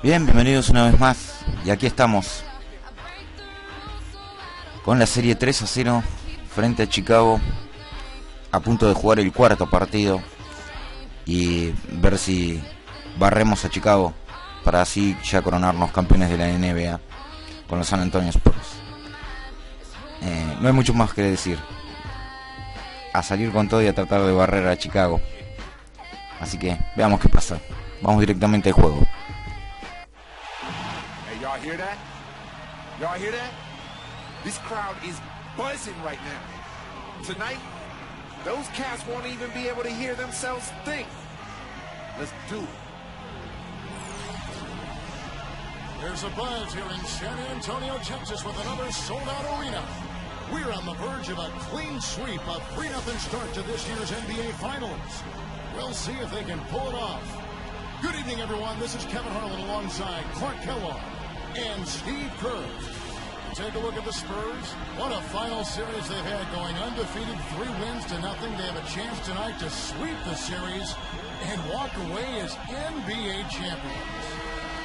Bien, bienvenidos una vez más. Y aquí estamos con la serie 3-0 frente a Chicago, a punto de jugar el cuarto partido y ver si barremos a Chicago para así ya coronarnos campeones de la NBA con los San Antonio Spurs. No hay mucho más que decir. A salir con todo y a tratar de barrer a Chicago. Así que veamos qué pasa. Vamos directamente al juego. Y'all hear that? Y'all hear that? This crowd is buzzing right now. Tonight, those cats won't even be able to hear themselves think. Let's do it. There's a buzz here in San Antonio, Texas with another sold-out arena. We're on the verge of a clean sweep, a 3-0 start to this year's NBA Finals. We'll see if they can pull it off. Good evening, everyone. This is Kevin Harlan alongside Clark Kellogg and Steve Kerr. Take a look at the Spurs. What a final series they've had going. Undefeated, 3 wins to nothing. They have a chance tonight to sweep the series and walk away as NBA champions.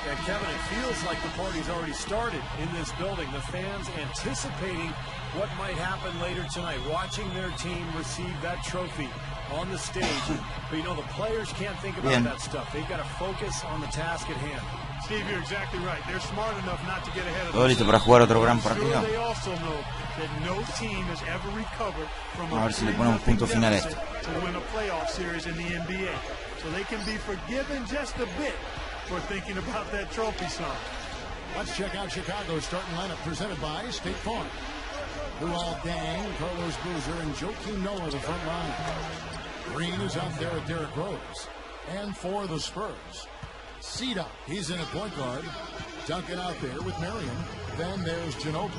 And Kevin, it feels like the party's already started in this building. The fans anticipating what might happen later tonight, watching their team receive that trophy on the stage. But you know, the players can't think about that stuff. They've got to focus on the task at hand. Steve, you're exactly right. They're smart enough not to get ahead of ¿Todo listo para jugar otro gran partido? They also know that no team has ever recovered from A ver si le ponemos punto final a esto. to win a playoff series in the NBA. So they can be forgiven just a bit for thinking about that trophy song. Let's check out Chicago's starting lineup presented by State Farm. Luol Deng, Carlos Boozer, and Joakim Noah the front line. Green is out there at Derrick Rose. And for the Spurs, Sida, he's in at point guard. Duncan out there with Marion. Then there's Ginobili.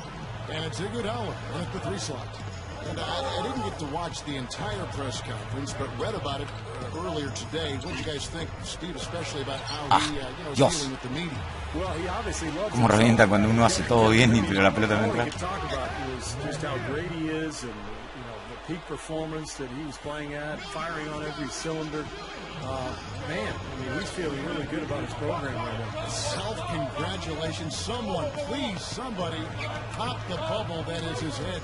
And it's Iguodala in at the 3 slot. And I didn't get to watch the entire press conference, but read about it earlier today. What do you guys think, Steve, especially about how he is dealing with the media? Well, he obviously loves Como revienta cuando uno hace todo bien y la pelota no All we entra. could talk about was just how great he is and the peak performance that he was playing at, firing on every cylinder. Man, I mean, he's feeling really good about his program right now. Self-congratulations. Someone, please, somebody, pop the bubble that is his head.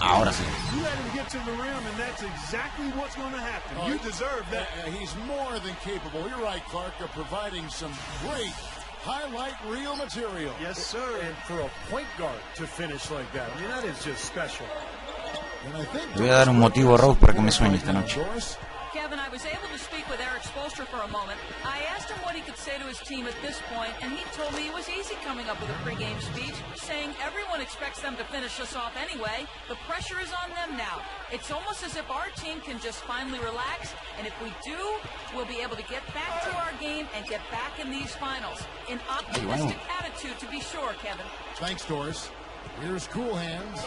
Ahora sí. You let him get to the rim, and that's exactly what's going to happen. You deserve that. He's more than capable. You're right, Clark, of providing some great highlight reel material. Yes, sir. And for a point guard to finish like that, I mean, that is just special. And I think Le voy a dar un motivo a Rose para que me sueñe esta noche. Kevin, I was able to speak with Eric Spoelstra for a moment. I asked him what he could say to his team at this point, and he told me it was easy coming up with a pregame speech, saying everyone expects them to finish us off anyway. The pressure is on them now. It's almost as if our team can just finally relax, and if we do, we'll be able to get back to our game and get back in these finals. An optimistic attitude, to be sure, Kevin. Thanks, Doris. Here's Cool Hands,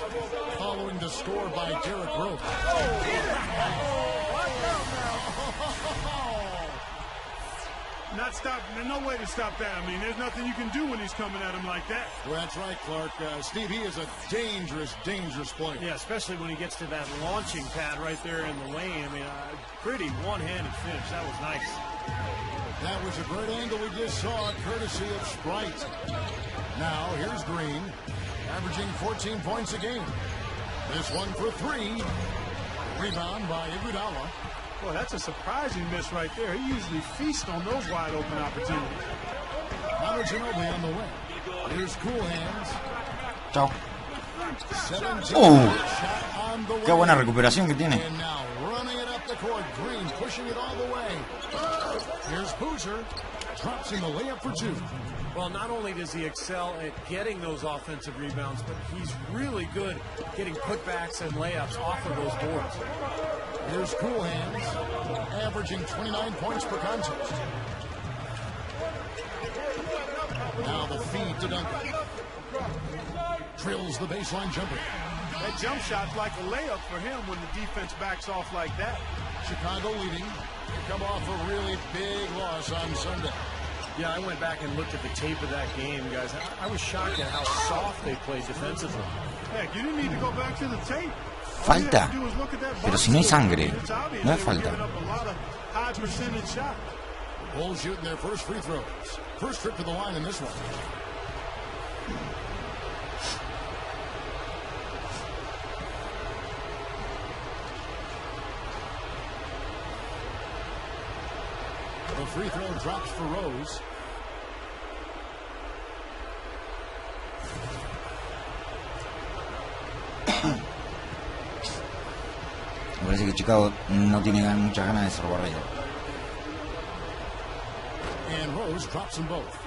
following the score by Derrick Rose. Not stop. There's no way to stop that. I mean, there's nothing you can do when he's coming at him like that. Well, that's right, Clark. Steve, he is a dangerous, dangerous player. Yeah, especially when he gets to that launching pad right there in the lane. I mean, pretty one-handed finish. That was nice. That was a great angle we just saw, courtesy of Sprite. Now, here's Green, averaging 14 points a game. This one for 3. Rebound by Iguodala. Boy, that's a surprising miss right there. He usually feasts on those wide-open opportunities. Manu Ginobili on the wing. Here's Cool Hands. Chao. 17 shot on the Qué way. buena recuperación que tiene. And now running it up the court. Green pushing it all the way. Here's Boozer. Drops in the layup for 2. Well, not only does he excel at getting those offensive rebounds, but he's really good getting putbacks and layups off of those boards. Here's Cool Hands, averaging 29 points per contest. Now the feed to Duncan. Drills the baseline jumper. That jump shot's like a layup for him when the defense backs off like that. Chicago leading. They come off a really big loss on Sunday. Yeah, I went back and looked at the tape of that game, guys. I was shocked at how soft they played defensively. Heck, you didn't need to go back to the tape. Falta. Pero si no hay sangre, no es falta. Bulls shooting their first free throws. First trip to the line in this one. The free throw drops for Rose. Parece que Chicago no tiene muchas ganas de ser barrido. And Rose drops them both.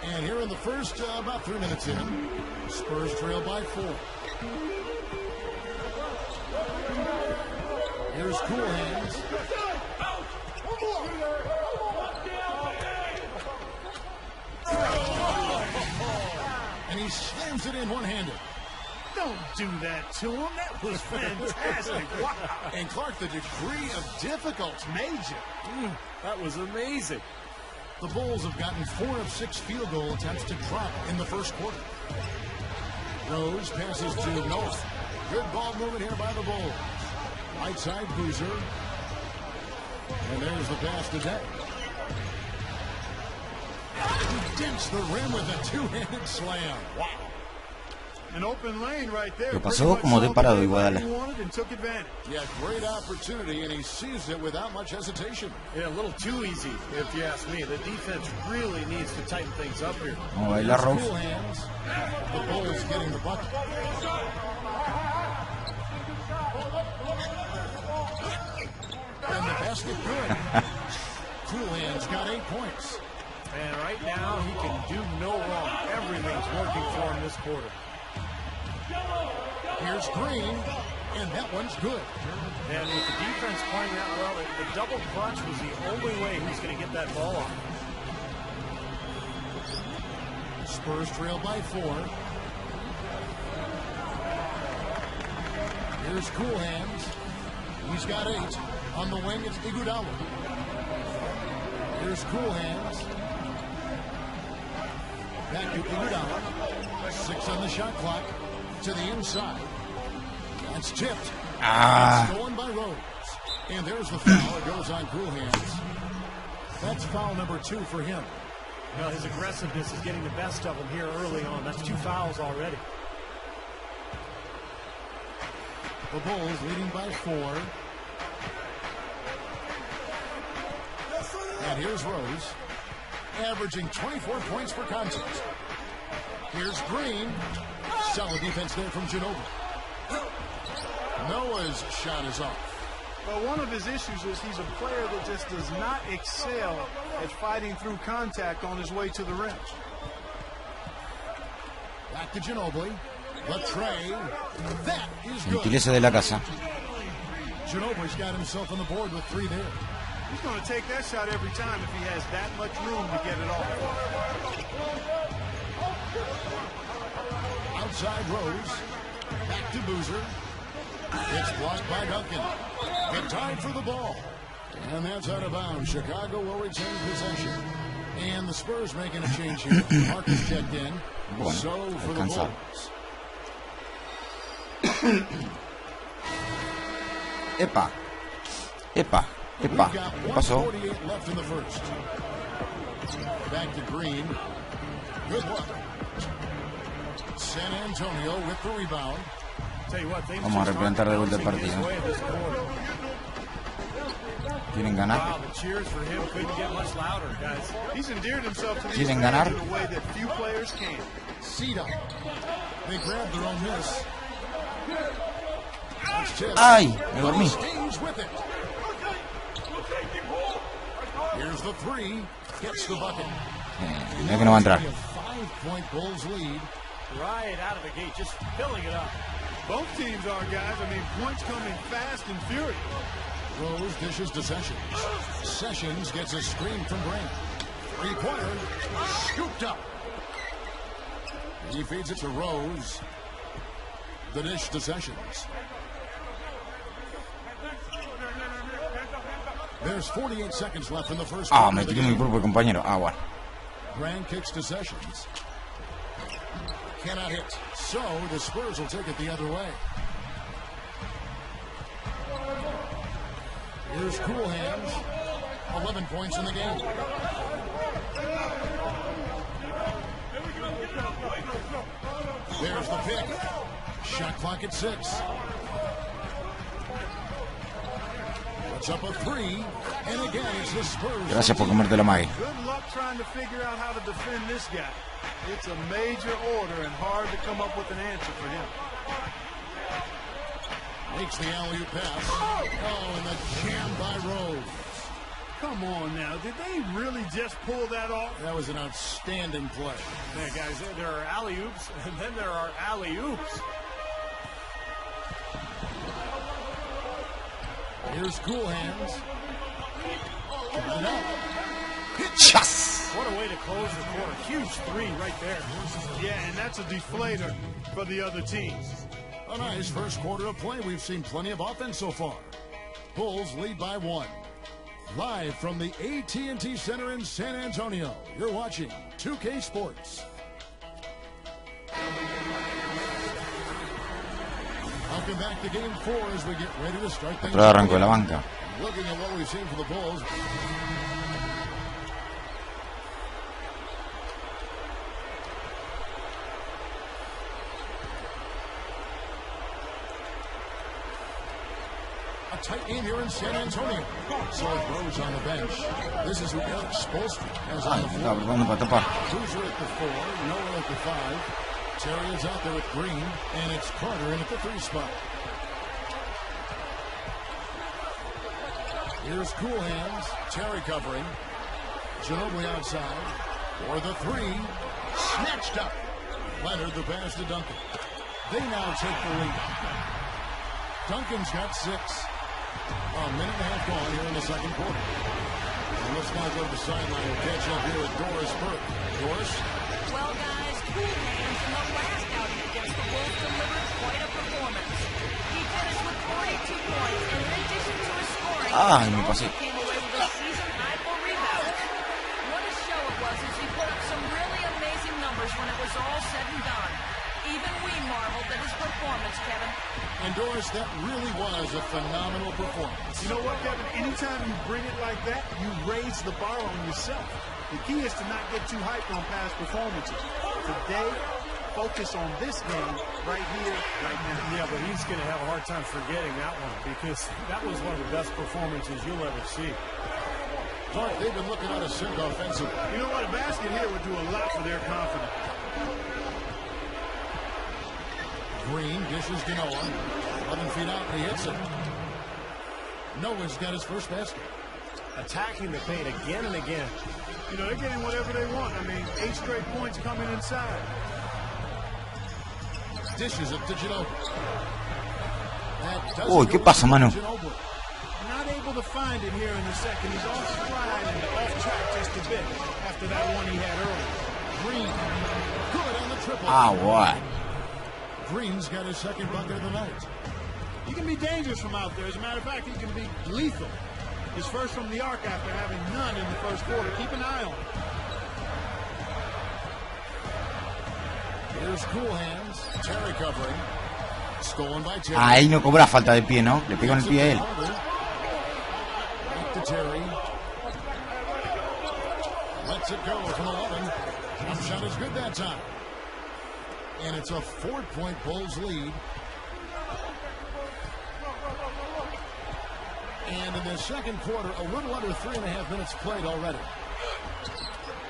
And here in the first, about 3 minutes in, Spurs trail by 4. Here's Cool Hands. And he slams it in one-handed. Don't do that to him. That was fantastic. Wow. And Clark, the degree of difficulty. Major. That was amazing. The Bulls have gotten 4 of 6 field goal attempts to drop in the first quarter. Rose passes to Noah. Good ball movement here by the Bulls. Right side, Boozer. And there's the pass to Deck. He dents the rim with a two-handed slam. Wow. An open lane right there. Lo pasó como de parado igual. Yeah, great opportunity, and he seized it without much hesitation. Yeah, a little too easy, if you ask me. The defense really needs to tighten things up here. Vamos a bailar, Rose. Cool Hands. The Bulls getting the bucket. And the basket good. Cool Hands got 8 points. And right now, he can do no wrong. Everything's working for him this quarter. Here's Green, and that one's good. And with the defense playing that well, the double clutch was the only way he was going to get that ball off. Spurs trail by 4. Here's Cool Hands. He's got 8. On the wing, it's Iguodala. Here's Cool Hands. Back to Iguodala. 6 on the shot clock. To the inside. That's tipped. Stolen by Rose. And there's the foul. It goes on Cool Hands. That's foul number 2 for him. Well, his aggressiveness is getting the best of him here early on. That's 2 fouls already. The Bulls leading by 4. And here's Rose, averaging 24 points per contest. Here's Green. Solid defense there from Ginobili. Noah's shot is off. Well, one of his issues is he's a player that just does not excel at fighting through contact on his way to the rim. Back to Ginobili. The tray. That is good. Gentileza de la casa. Ginobili's got himself on the board with 3 there. He's going to take that shot every time if he has that much room to get it off. Outside Rose. Back to Boozer. It's blocked by Duncan. Good time for the ball. And that's out of bounds. Chicago will retain possession. And the Spurs making a change here. Marcus checked in. So for the Bulls. Epa. Epa. Epa. ¿Qué pasó? 1:48 left in the first. Back to Green. Good look. San Antonio with the rebound. Vamos a replantar de vuelta el partido. ¿Quieren ganar? ¿Quieren ganar? ¡Ay! Me dormí. Here's the 3. Gets the bucket. Mira que no va a entrar. 5-point Bulls lead. Right out of the gate, just filling it up. Both teams are, guys. I mean, points coming fast and furious. Rose dishes to Sessions. Sessions gets a screen from Grant. 3-pointer. Scooped up. He feeds it to Rose. The dish to Sessions. There's 48 seconds left in the first quarter. Me tiré mi propio compañero. Bueno. Grant kicks to Sessions. Cannot hit. So the Spurs will take it the other way. Here's Cool Hands. 11 points in the game. There's the pick. Shot clock at 6. Puts up a 3, and again it's the Spurs. Gracias por comértelo, Maggie. Good luck trying to figure out how to defend this guy. It's a major order and hard to come up with an answer for him. Makes the alley-oop pass. Oh, and the jam by Rose. Come on now, did they really just pull that off? That was an outstanding play. Man, guys, there are alley-oops, and then there are alley-oops. Here's Cool Hands. Got it up. Yes! What a way to close the quarter. Huge 3 right there. Yeah, and that's a deflator for the other team. A nice first quarter of play. We've seen plenty of offense so far. Bulls lead by 1. Live from the AT&T Center in San Antonio, you're watching 2K Sports. Welcome back to Game 4 as we get ready to start things. Arranco de la banca. Looking at what we've seen for the Bulls. A tight game here in San Antonio. So it Rose on the bench. This is who Eric Spoelstra has on Ay, the me floor. estaba preparando para tapar. Boozer at the 4, Noah at the 5. Terry is out there with Green, and it's Carter in at the 3 spot. Here's Cool Hands, Terry covering. Ginobili outside for the 3. Snatched up. Leonard the pass to Duncan. They now take the lead. Duncan's got 6. A minute and a half gone here in the second quarter. And let's now go to the sideline and catch up here with Doris Burke. Doris? Well, guys, Cool Hands in the last outing against the Wolves delivered quite a performance. He finished with 42 points, and in addition to his scoring, Ay, he me also pasé. came away with a season high for rebounds. What a show it was as he put up some really amazing numbers when it was all said and done. Even we marveled at his performance, Kevin. And Doris, that really was a phenomenal performance. You know what, Kevin? Anytime you bring it like that, you raise the bar on yourself. The key is to not get too hyped on past performances. Today, focus on this game right here, right now. Yeah, but he's going to have a hard time forgetting that one because that was one of the best performances you'll ever see. Clark, they've been looking out of sync offensively. You know what? A basket here would do a lot for their confidence. Green dishes to Noah. 11 feet out, and he hits it. Noah's got his first basket. Attacking the paint again and again. You know, they're getting whatever they want. I mean, 8 straight points coming inside. Dishes it to Ginobili. Uy, ¿qué pasa, mano? Not able to find it here in the second. He's off stride and off track just a bit after that one he had earlier. Green, good on the triple. Ah, what? Green's got his second bucket of the night. He can be dangerous from out there. As a matter of fact, he can be lethal. His first from the arc after having none in the first quarter. Keep an eye on him. Here's Cool Hands. Terry covering. Stolen by Terry. Ahí no cobra falta de pie, ¿no? Le pegó en el pie a él. Back to Terry. Lets it go from 11. Jump shot is good that time. And it's a 4-point Bulls lead. And in the second quarter, a little under 3.5 minutes played already.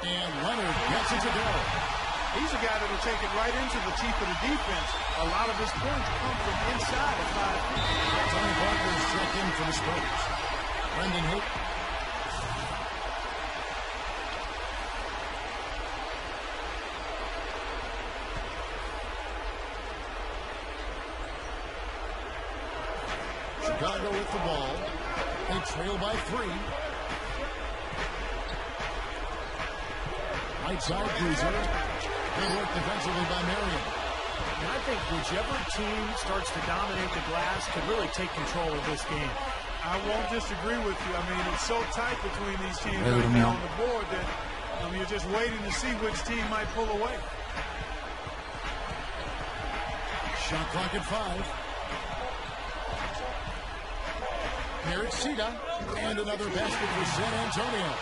And Leonard gets it to go. He's a guy that will take it right into the teeth of the defense. A lot of his points come from inside of 5 feet. Tony Parker is checked in for the Spurs. Brendan Hope. Chicago with the ball. They trail by 3. Right side, Boozer. Good work defensively by Marion. And I think whichever team starts to dominate the glass could really take control of this game. I won't disagree with you. I mean, it's so tight between these teams Hey, right Romeo. now on the board that you're just waiting to see which team might pull away. Shot clock at 5. Here it's Sita, and another basket for San Antonio.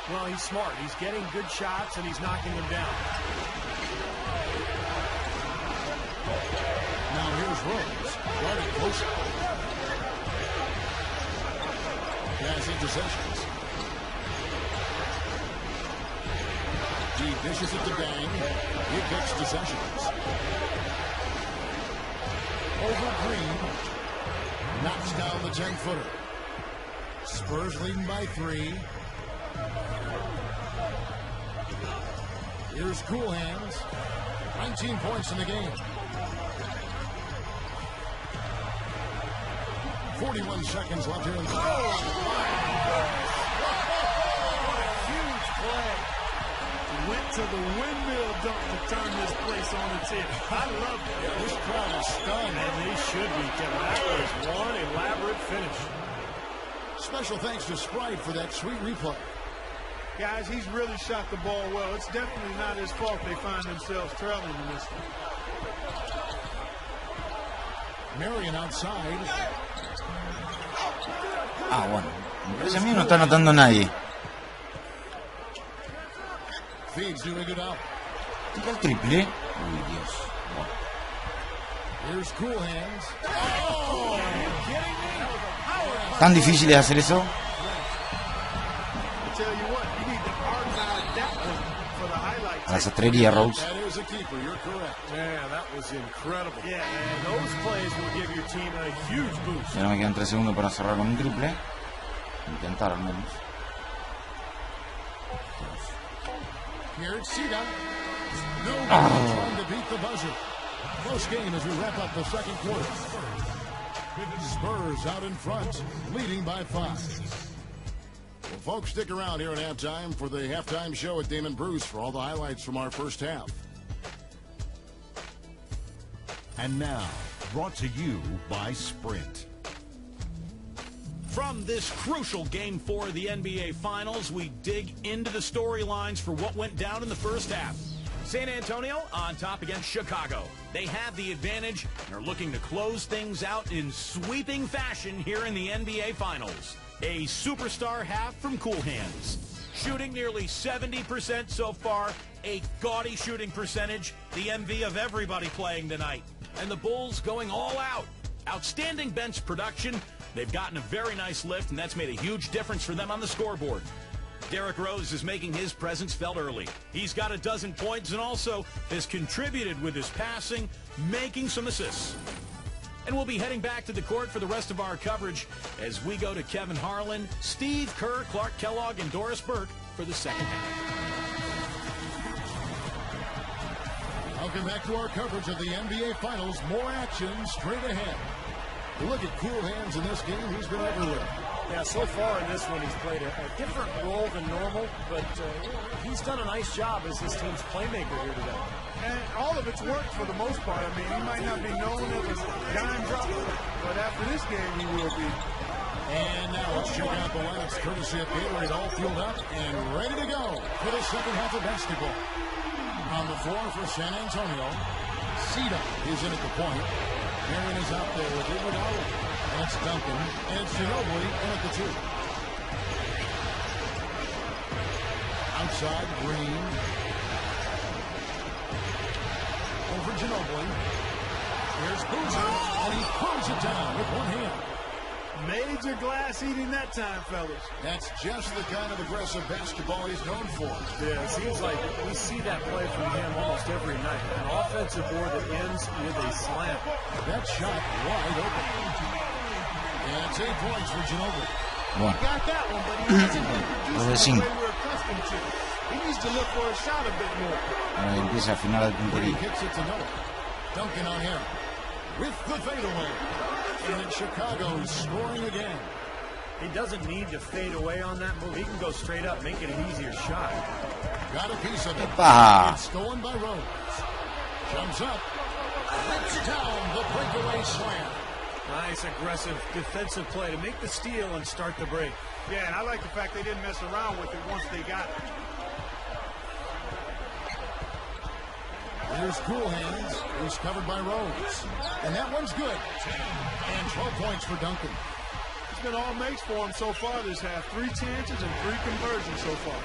Well, he's smart. He's getting good shots, and he's knocking them down. Now here's Rose, guarded close. Passing possessions. He dishes it to Dang. He picks possessions. Over Green. Knocks down the 10-footer. Spurs leading by 3. Here's Cool Hands. 19 points in the game. 41 seconds left here in the What a huge play. Went to the windmill dunk to turn this place on its head. I love it. This crowd is stunned. And they should be, Kevin. That was one elaborate finish. Special thanks to Sprite for that sweet replay. Guys, he's really shot the ball well. It's definitely not his fault they find themselves trailing in this one. Marion outside. Ah, bueno. Ese a mí no está anotando nadie. Feeds doing it out. Tira el triple. Uy, Dios. Here's Cool Hands. Oh, are you kidding me? That was a power. ¿Tan difícil es hacer eso? I tell you what, you need to archive that one for the highlights. A la sastrería, Rose. That is a keeper. You're correct. Man, that was incredible. Yeah, and those plays will give your team a huge boost. Ya no me quedan 3 segundos para cerrar con un triple. Intentar al menos. Here it's Sita. No trying to beat the buzzer. Close game as we wrap up the second quarter. Spurs out in front, leading by 5. Well, folks, stick around here at halftime for the halftime show at Damon Bruce for all the highlights from our first half. And now, brought to you by Sprint. From this crucial Game 4 of the NBA Finals, we dig into the storylines for what went down in the first half. San Antonio on top against Chicago. They have the advantage and are looking to close things out in sweeping fashion here in the NBA Finals. A superstar half from Cool Hands. Shooting nearly 70% so far, a gaudy shooting percentage, the envy of everybody playing tonight. And the Bulls going all out. Outstanding bench production. They've gotten a very nice lift, and that's made a huge difference for them on the scoreboard. Derrick Rose is making his presence felt early. He's got a dozen points and also has contributed with his passing, making some assists. And we'll be heading back to the court for the rest of our coverage as we go to Kevin Harlan, Steve Kerr, Clark Kellogg, and Doris Burke for the second half. Welcome back to our coverage of the NBA Finals. More action straight ahead. Look at Cool Hands in this game. He's been everywhere. Yeah, so far in this one, he's played a different role than normal, but he's done a nice job as this team's playmaker here today. And all of it's worked for the most part. I mean, he might not be known as a dime dropper, but after this game, he will be. And now let's check out the lineups courtesy of Gatorade, all fueled up and ready to go for the second half of basketball. On the floor for San Antonio, Sita is in at the point. Marion is out there with Iguodala. That's Duncan. And it's Ginobili in at the 2. Outside, Green. Over Ginobili. Here's Boozer. And he pulls it down with one hand. Major glass eating that time, fellas. That's just the kind of aggressive basketball he's known for. Yeah, it seems like we see that play from him almost every night. An offensive board that ends with a slam. That shot wide open. And it's 8 points for Ginobili. Bueno. He got that one, but he hasn't been producing the way we're accustomed to. He needs to look for a shot a bit more. Empieza a afinar la He puntería. hits it to Noah. Duncan on him. With the fadeaway. And Chicago scoring again. He doesn't need to fade away on that move. He can go straight up, make it an easier shot. Got a piece of it. Epa. It's stolen by Rose. Jumps up. Rips down the breakaway slam. Nice aggressive defensive play to make the steal and start the break. Yeah, and I like the fact they didn't mess around with it once they got it. Here's Cool Hands. He's covered by Rose. And that one's good. And 12 points for Duncan. been all makes for him so far this half. 3 chances and 3 conversions so far.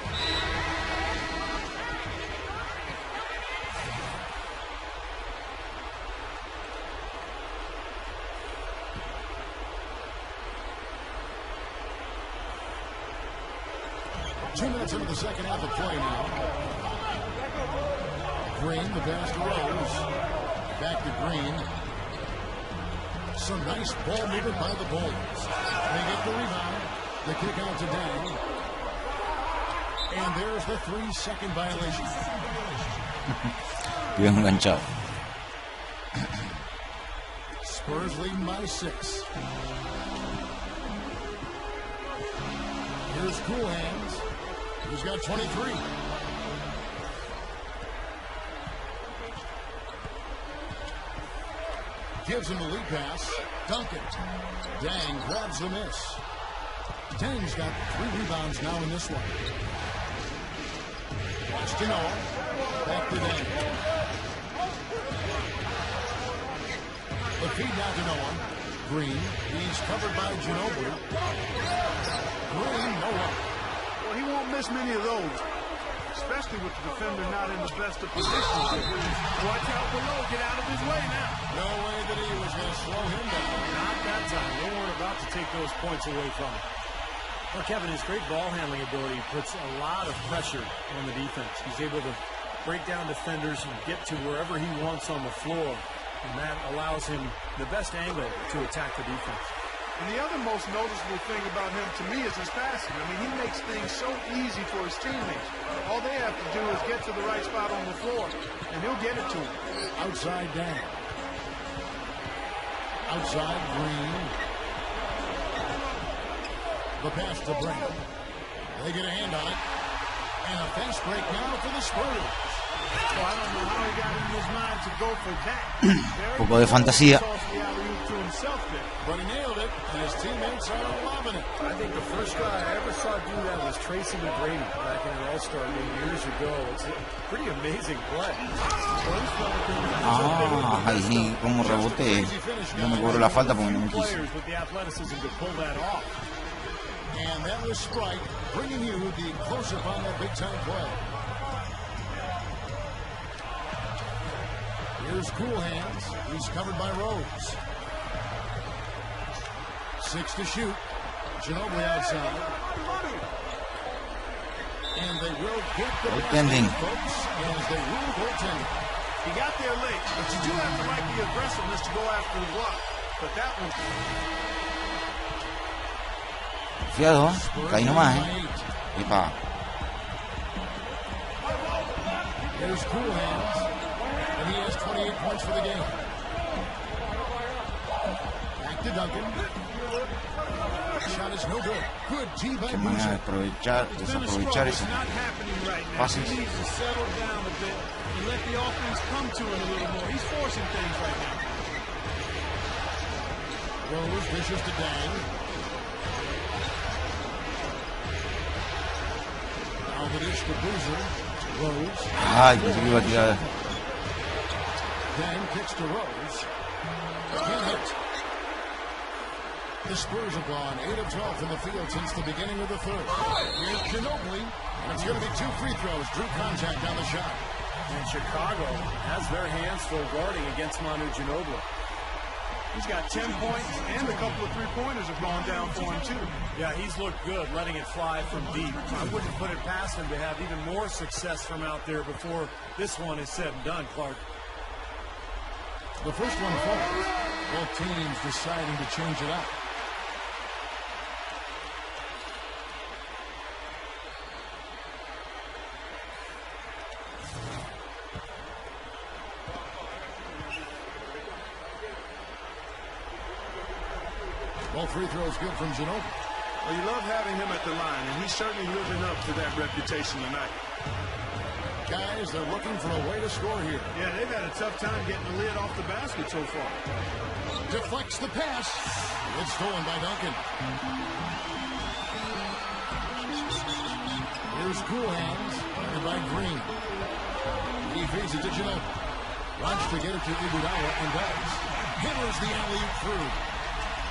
Two minutes into the second half of play now. Green, the pass to Rose. Back to Green. Some nice ball movement by the Bulls. They get the rebound. The kick out to Dang. And there's the 3-second violation. Bien enganchado. Spurs leading by 6. Here's Cool Hands. He's got 23. Gives him the lead pass. Duncan. Dang grabs the miss. Dang's got 3 rebounds now in this one. Watch to Noah. Back to Dang. The feed now to Noah. Green. He's covered by Ginobili. Green, Noah. Well, he won't miss many of those, especially with the defender not in the best of positions. Watch out below. Get out of his way now. No way that he was going to slow him down. Not that time. They weren't about to take those points away from him. Well, Kevin, his great ball handling ability puts a lot of pressure on the defense. He's able to break down defenders and get to wherever he wants on the floor. And that allows him the best angle to attack the defense. And the other most noticeable thing about him to me is his passing. I mean, he makes things so easy for his teammates. All they have to do is get to the right spot on the floor, and he'll get it to him. Outside down. Outside Green. The pass to Brand. They get a hand on it. And a fast break now for the Spurs. Well, I don't know how he got in his mind to go for that. Un poco de fantasía. But he nailed it, and his teammates are loving it. I think the first guy I ever saw do that was Tracy McGrady back in an All-Star game years ago. It's a pretty amazing play. Ah, ahí como rebote. No me cobró la falta porque no me quiso. Players with the athleticism to pull that off. And that was Sprite bringing you the close-up on that big-time play. Here's Cool Hands. He's covered by Rose. 6 to shoot. Ginobili outside. And they will get the goaltending, folks, as they rule goaltending. He got there late, but you do have to like the aggressiveness to go after the block. But that one... Fiado, caí nomás, Epa. Here's Cool Hands. And he has 28 points for the game. Back to Duncan. Shot is no good. Good T by Qué manera de desaprovechar eso. Fácil. He needs to settle down a bit and let the offense come to him a little more. He's forcing things right now. Rose dishes to Dang. Now the dish to Boozer. Rose. Ay, pensé que iba a tirar. Dang kicks to Rose. Can't hit. The Spurs have gone 8 of 12 from the field since the beginning of the third. Here's Ginobili. And it's going to be 2 free throws. Drew contact on the shot. And Chicago has their hands full guarding against Manu Ginobili. He's got 10 points, and a couple of three-pointers have gone down for him, too. Yeah, he's looked good letting it fly from deep. I wouldn't put it past him to have even more success from out there before this one is said and done, Clark. The first one falls. Both teams deciding to change it up. All free throws good from Ginobili. Well, you love having him at the line, and he's certainly living up to that reputation tonight. Guys, they're looking for a way to score here. Yeah, they've had a tough time getting the lid off the basket so far. Deflects the pass. It's stolen by Duncan. Here's Cool Hands, guarded by Green. He feeds it to Ginobili. Wants to get it to Iguodala and does. Hammers the alley-oop through.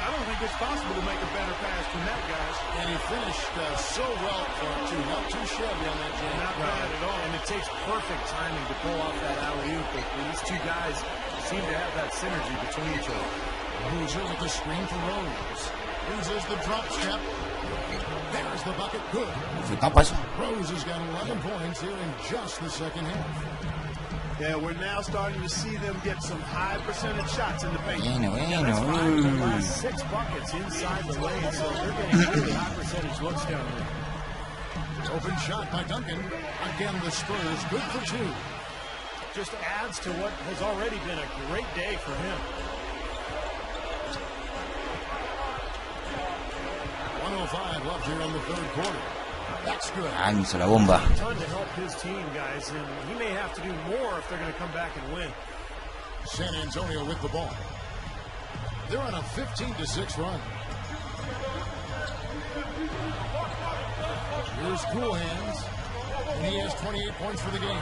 I don't think it's possible to make a better pass than that, guys. And he finished so well for it, too. Not too shabby on that jam. Not bad at all. And it takes perfect timing to pull off that alley-oop. These two guys seem to have that synergy between each other. Boozer with the screen for Rose. Uses the drop step. There's the bucket. Good. ¿Fue tapa eso? Rose has got 11 points here in just the second half. Yeah, we're now starting to see them get some high percentage shots in the paint. That's 5 of the last 6 buckets inside the lane, so they're getting really high percentage looks down there. Open shot by Duncan. Again, the Spurs good for 2. Just adds to what has already been a great day for him. 1:05 left here in the third quarter. That's good. Hizo la bomba. A ton to help his team, guys, and he may have to do more if they're going to come back and win. San Antonio with the ball. They're on a 15-6 run. Here's Cool Hands, and he has 28 points for the game.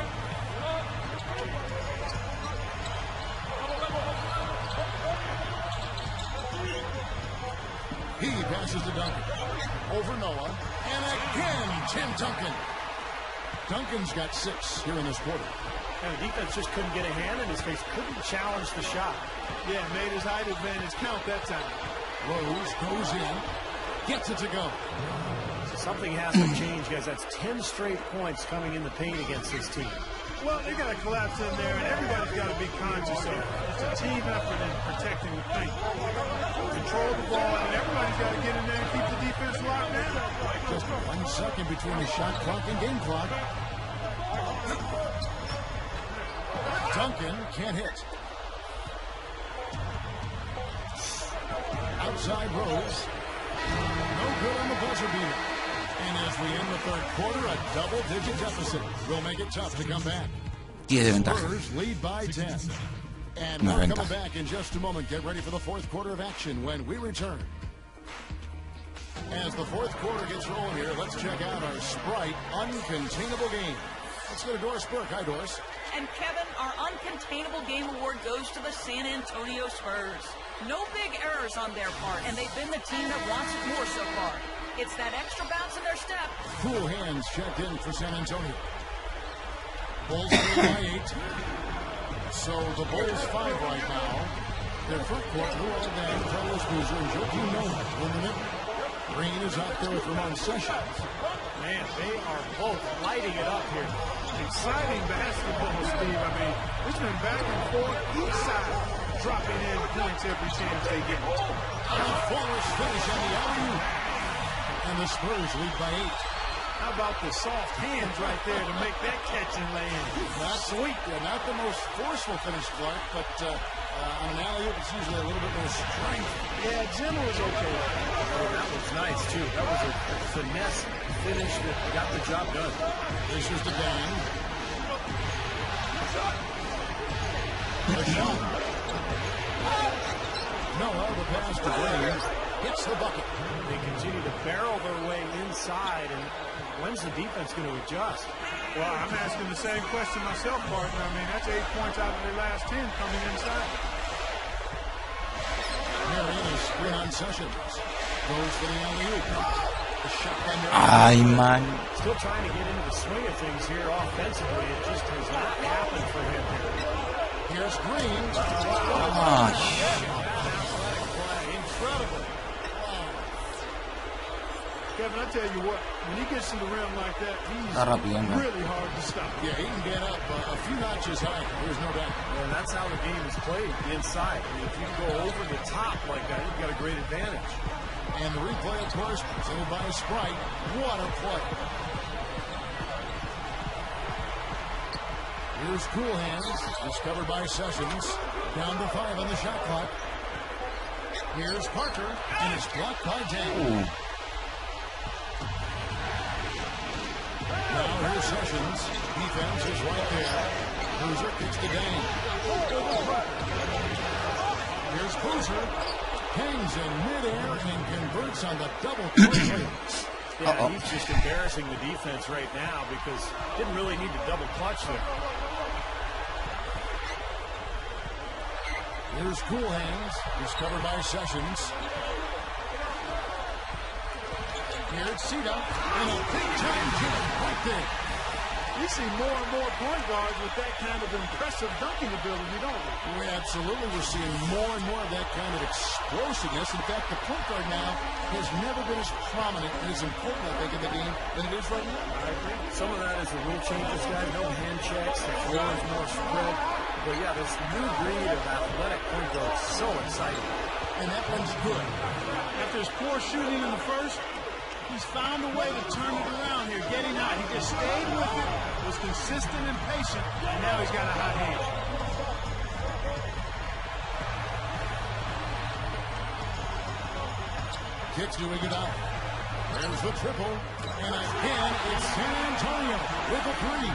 He passes to Duncan. Over Noah. And again, Tim Duncan. Duncan's got 6 here in this quarter. And the defense just couldn't get a hand in his face. Couldn't challenge the shot. Yeah, made his height advantage count that time. Rose goes in. Gets it to go. So something has to change, guys. That's 10 straight points coming in the paint against this team. Well, they got to collapse in there, and everybody's got to be conscious of it. It's a team effort in protecting the paint. Control the ball, and everybody's got to get in there and keep the defense locked down. Just 1 second between the shot clock and game clock. Duncan can't hit. Outside Rose. No good on the buzzer beater. And as we end the third quarter, a double-digit deficit will make it tough to come back. 10 de ventaja. Spurs lead by 10. And Una we're ventaja. coming back in just a moment. Get ready for the fourth quarter of action when we return. As the fourth quarter gets rolling here, let's check out our Sprite Uncontainable Game. Let's go to Doris Burke. Hi, Doris. And Kevin, our Uncontainable Game Award goes to the San Antonio Spurs. No big errors on their part, and they've been the team that wants it more so far. It's that extra bounce in their step. Cool Hands checked in for San Antonio. Bulls lead by 8. So the Bulls 5 right now. Their front court, Luol Deng, Carlos Boozer, and Joakim Noah in the middle. Green is out there with Ramon Sessions. Man, they are both lighting it up here. Exciting basketball, Steve. I mean, it's been back and forth, each side dropping in points every chance they get. A flawless finish on the alley-oop. And the Spurs lead by 8. How about the soft hands right there to make that catch and lay in? Not sweet. Not the most forceful finish, Clark, but on an alley-oop, it's usually a little bit more strength. Yeah, gentle is okay. Oh, that was nice, too. That was a finesse finish that got the job done. This is the Deng. The shot. Noah, the pass to Green. Hits the bucket. They continue to barrel their way inside, and when's the defense going to adjust? Well, I'm asking the same question myself, partner. I mean, that's 8 points out of their last 10 coming inside. Marion is screen on Sessions. Goes for the alley-oop. The shot by Ay, man. Still trying to get into the swing of things here offensively. It just has not happened for him here. Here's Green. Ah, Athletic play. Incredible. Kevin, I tell you what, when he gets to the rim like that, he's Está rápido, ¿no? really hard to stop. Yeah, he can get up a few notches high. There's no doubt. And that's how the game is played inside. I mean, if you can go over the top like that, you've got a great advantage. And the replay, of course, presented by Sprite. What a play. Here's Cool Hands, discovered by Sessions. Down to 5 on the shot clock. Here's Parker, and it's blocked by Deng. Now here's Sessions. Defense is right there. Boozer kicks to Deng. Here's Boozer. Hangs in midair and converts on the double play. Yeah, he's just embarrassing the defense right now because didn't really need to double clutch there. Here's Cool Hands, discovered by Sessions. Here's Cedar, and a big-time jump right there. We see more and more point guards with that kind of impressive dunking ability, don't we? We absolutely. We're seeing more and more of that kind of explosiveness. In fact, the point guard now has never been as prominent and as important, I think, in the game than it is right now. I agree. Some of that is the rule changes, guys. No hand checks. The floor is more spread. But, yeah, this new breed of athletic point guard is so exciting. And that one's good. After his poor shooting in the first, he's found a way to turn it around here, getting hot. He just stayed with it, was consistent and patient, and now he's got a hot hand. Kicks to Iguodala. There's the triple. And again, it's San Antonio with a three.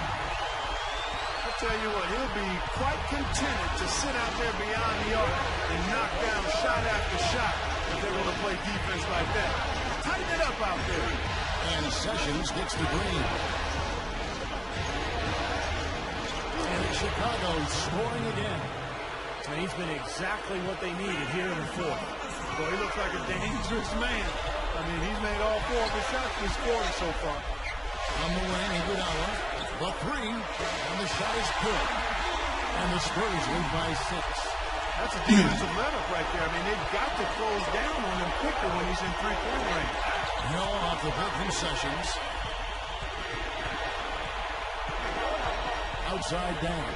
I'll tell you what, he'll be quite contented to sit out there beyond the arc and knock down shot after shot if they're going to play defense like that. Tighten it up out there. And Sessions gets the green. And Chicago scoring again. And he's been exactly what they needed here in the fourth. Boy, he looks like a dangerous man. I mean, he's made all 4 of his shots this quarter so far. On the wing, Iguodala. The three. And the shot is good. And the Spurs lead by 6. That's a defensive let-up right there. I mean, they've got to close down on him quicker when he's in three-point range. No off the big concessions. Outside down.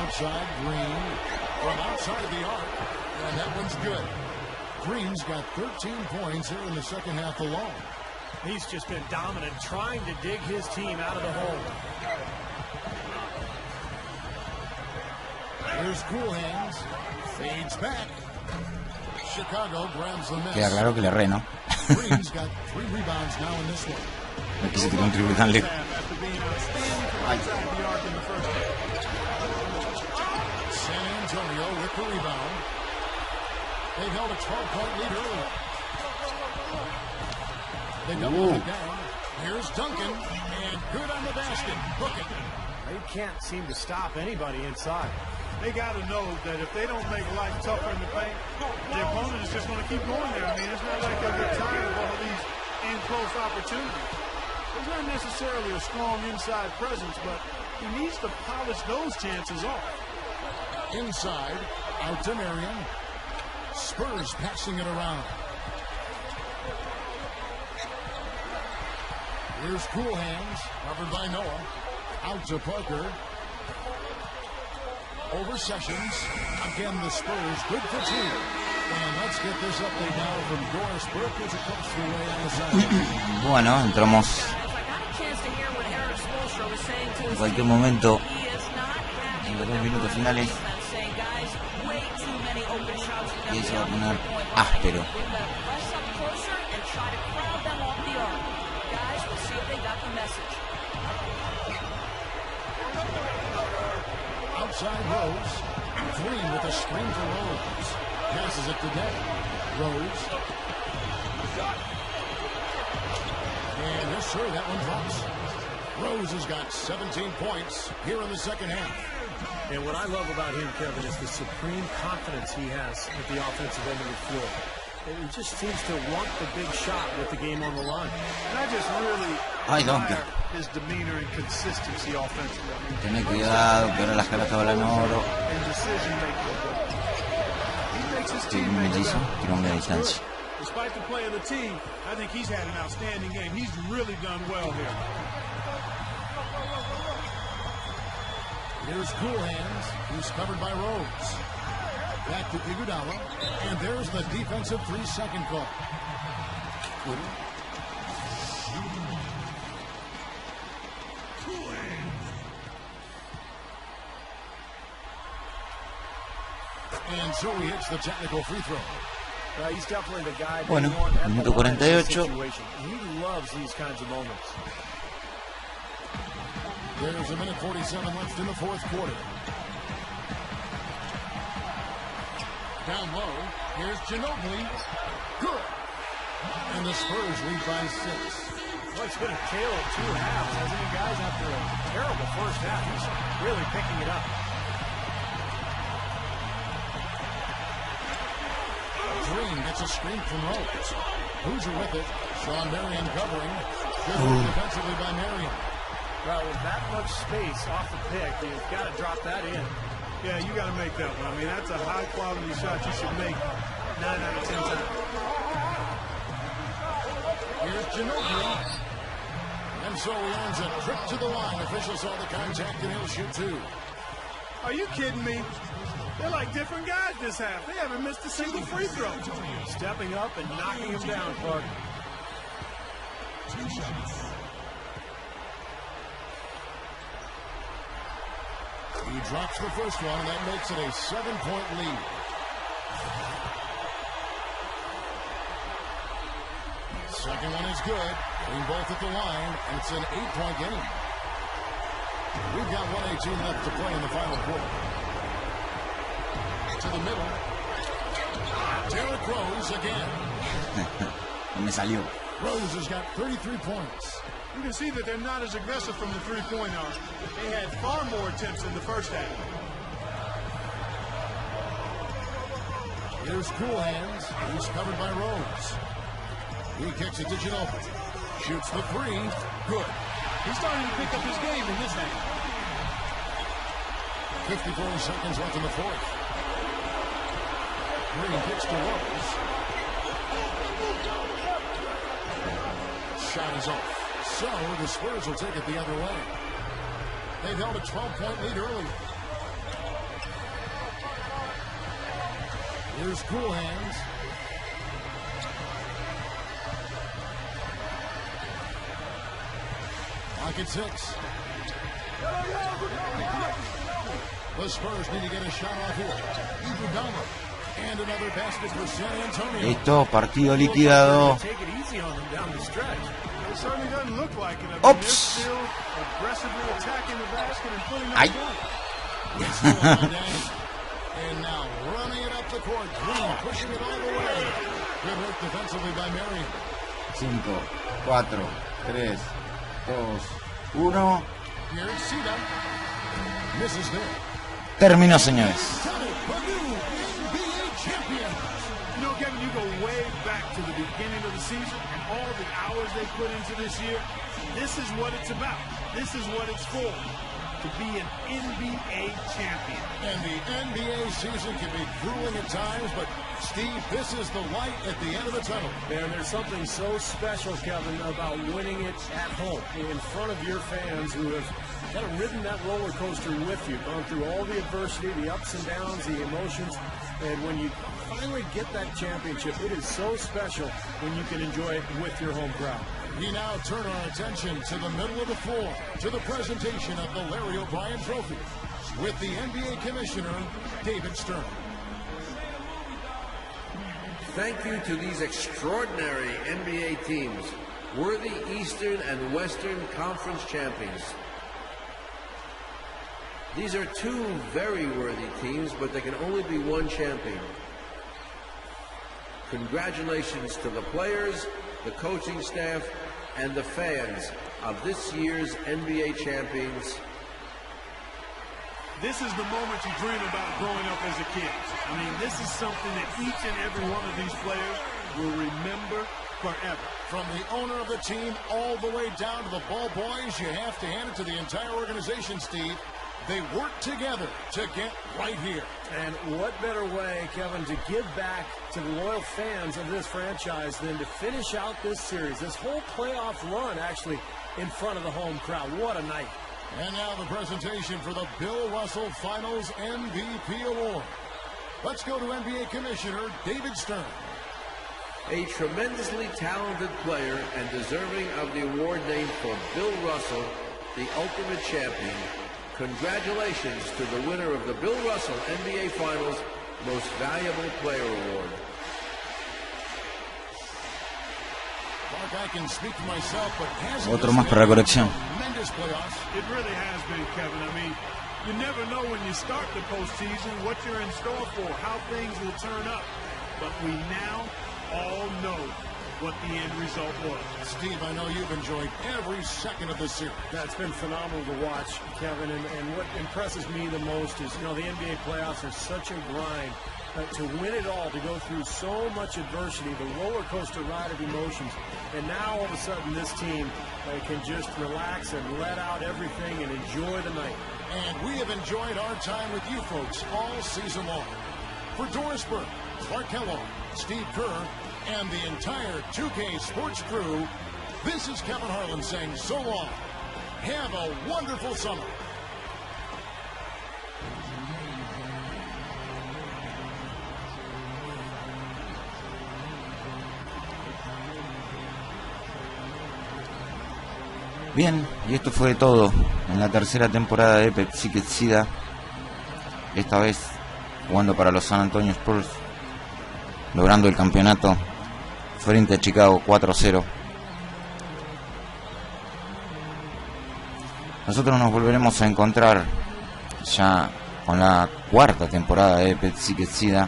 Outside Green. From outside the arc. And that one's good. Green's got 13 points here in the second half alone. He's just been dominant, trying to dig his team out of the hole. Here's Cool Hands. Fades back. Chicago grabs the miss. Queda claro que le re, ¿no? Green's got 3 rebounds now in this one. No quise tirar un triple tan lejos. After being outstanding from outside the arc in the first half. San Antonio with the rebound. They held a 12-point lead early. They double it down. Here's Duncan, and good on the basket. Book it. They can't seem to stop anybody inside. They got to know that if they don't make life tougher in the paint, the opponent is just going to keep going there. I mean, it's not like they'll get tired of all these in-close opportunities. There's not necessarily a strong inside presence, but he needs to polish those chances off. Inside, out to Marion. Spurs passing it around. Here's Cool Hands, covered by Noah. Out to Parker. Over Sessions. Again, the Spurs, good for 2. And let's get this update now from Doris Burke as it comes through way on the side. Bueno, entramos en cualquier momento en los 2 minutos finales y eso va a poner áspero. Outside Rose. Green with a screen for Rose. Passes it to Day. Rose. And yes, sir, that one drops. Rose has got 17 points here in the second half. And what I love about him, Kevin, is the supreme confidence he has at the offensive end of the floor. He just seems to want the big shot with the game on the line. And I just really admire his demeanor and consistency offensively. Tiene cuidado, que ahora las caras estaban en oro. Estoy un mellizo, tiro media distancia. Despite the play of the team, I think he's had an outstanding game. He's really done well here. Here's Cool Hands, who's covered by Rose. Back to Iguodala, and there's the defensive 3-second call. And so he hits the technical free throw. He's definitely the guy. Bueno, minuto 48. He loves these kinds of moments. There's a minute 47 left in the fourth quarter. Down low, here's Ginobili. Good. And the Spurs lead by 6. Well, it's been a tale of 2 halves, hasn't it, guys? After a terrible first half, he's really picking it up. Green gets a screen from Rose. Boozer with it. Sean Marion covering. Good work defensively by Marion. Well, with that much space off the pick, you've got to drop that in. Yeah, you got to make that one. I mean, that's a high-quality shot you should make 9 out of 10 times. Here's Ginobili. And so he earns a trip to the line. Official saw the contact, and he'll shoot 2. Are you kidding me? They're like different guys this half. They haven't missed a single free throw. Stepping up and knocking him down, Clark. He drops the first one, and that makes it a 7-point lead. Second one is good. Being both at the line, and it's an 8-point game. We've got 1:18 left to play in the final quarter. To the middle. Derrick Rose again. Me salió. Rose has got 33 points. You can see that they're not as aggressive from the three-point arc. They had far more attempts in the first half. Here's Cool Hands. He's covered by Rose. He kicks it to Ginobili. Shoots the 3. Good. He's starting to pick up his game in this half. 54 seconds left in the fourth. Green kicks to Rose. Shot is off. So the Spurs will take it the other way. They've held a 12-point lead earlier. Here's Cool Hands. Lock at 6. The Spurs need to get a shot off here. Iguodala. And another basket for San Antonio. Listo, partido liquidado. Take it easy on them down the stretch. It certainly doesn't look like it. I mean, Oops. they're still aggressively attacking the basket and putting up Ay. points. And now running it up the court. Green pushing it all the way. Good work defensively by Marion. 5, 4, 3, 2, 1. Here's Sita. Misses there. Terminó, señores. You know, Kevin, you go way back to the beginning of the season and all the hours they put into this year. This is what it's about. This is what it's for. To be an NBA champion. And the NBA season can be grueling at times, but Steve, this is the light at the end of the tunnel. And there's something so special, Kevin, about winning it at home in front of your fans who have kind of ridden that roller coaster with you, gone through all the adversity, the ups and downs, the emotions, and when you finally get that championship, it is so special when you can enjoy it with your home crowd. We now turn our attention to the middle of the floor, to the presentation of the Larry O'Brien Trophy, with the NBA Commissioner, David Stern. Thank you to these extraordinary NBA teams, worthy Eastern and Western Conference champions. These are two very worthy teams, but there can only be one champion. Congratulations to the players, the coaching staff, and the fans of this year's NBA champions. This is the moment you dream about growing up as a kid. I mean, this is something that each and every one of these players will remember forever. From the owner of the team all the way down to the ball boys, you have to hand it to the entire organization, Steve. They work together to get right here. And what better way, Kevin, to give back to the loyal fans of this franchise than to finish out this series, this whole playoff run, actually, in front of the home crowd. What a night. And now the presentation for the Bill Russell Finals MVP Award. Let's go to NBA Commissioner David Stern. A tremendously talented player and deserving of the award named for Bill Russell, the ultimate champion. Congratulations to the winner of the Bill Russell NBA Finals Most Valuable Player Award. I can speak for myself, but Otro más para la colección. Tremendous playoffs. It really has been, Kevin. I mean, you never know when you start the postseason what you're in store for, how things will turn up. But we now all know what the end result was. Steve, I know you've enjoyed every second of this series. That's been phenomenal to watch, Kevin, and what impresses me the most is, you know, the NBA playoffs are such a grind. to win it all, to go through so much adversity, the roller coaster ride of emotions. And now all of a sudden this team can just relax and let out everything and enjoy the night. And we have enjoyed our time with you folks all season long. For Doris Burke, Clark Kellogg, Steve Kerr, and the entire 2K Sports crew, this is Kevin Harlan saying so long. Have a wonderful summer. Bien, y esto fue todo en la tercera temporada de NBA2K13, esta vez jugando para los San Antonio Spurs, logrando el campeonato frente a Chicago 4-0. Nosotros nos volveremos a encontrar ya con la cuarta temporada de NBA2K13,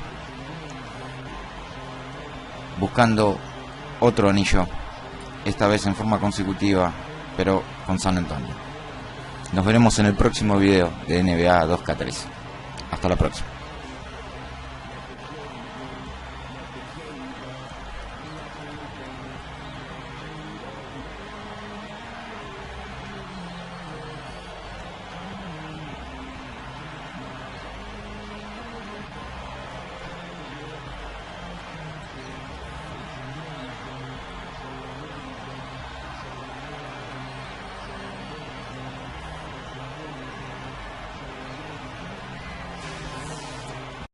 buscando otro anillo, esta vez en forma consecutiva, pero con San Antonio. Nos veremos en el próximo video de NBA 2K13. Hasta la próxima.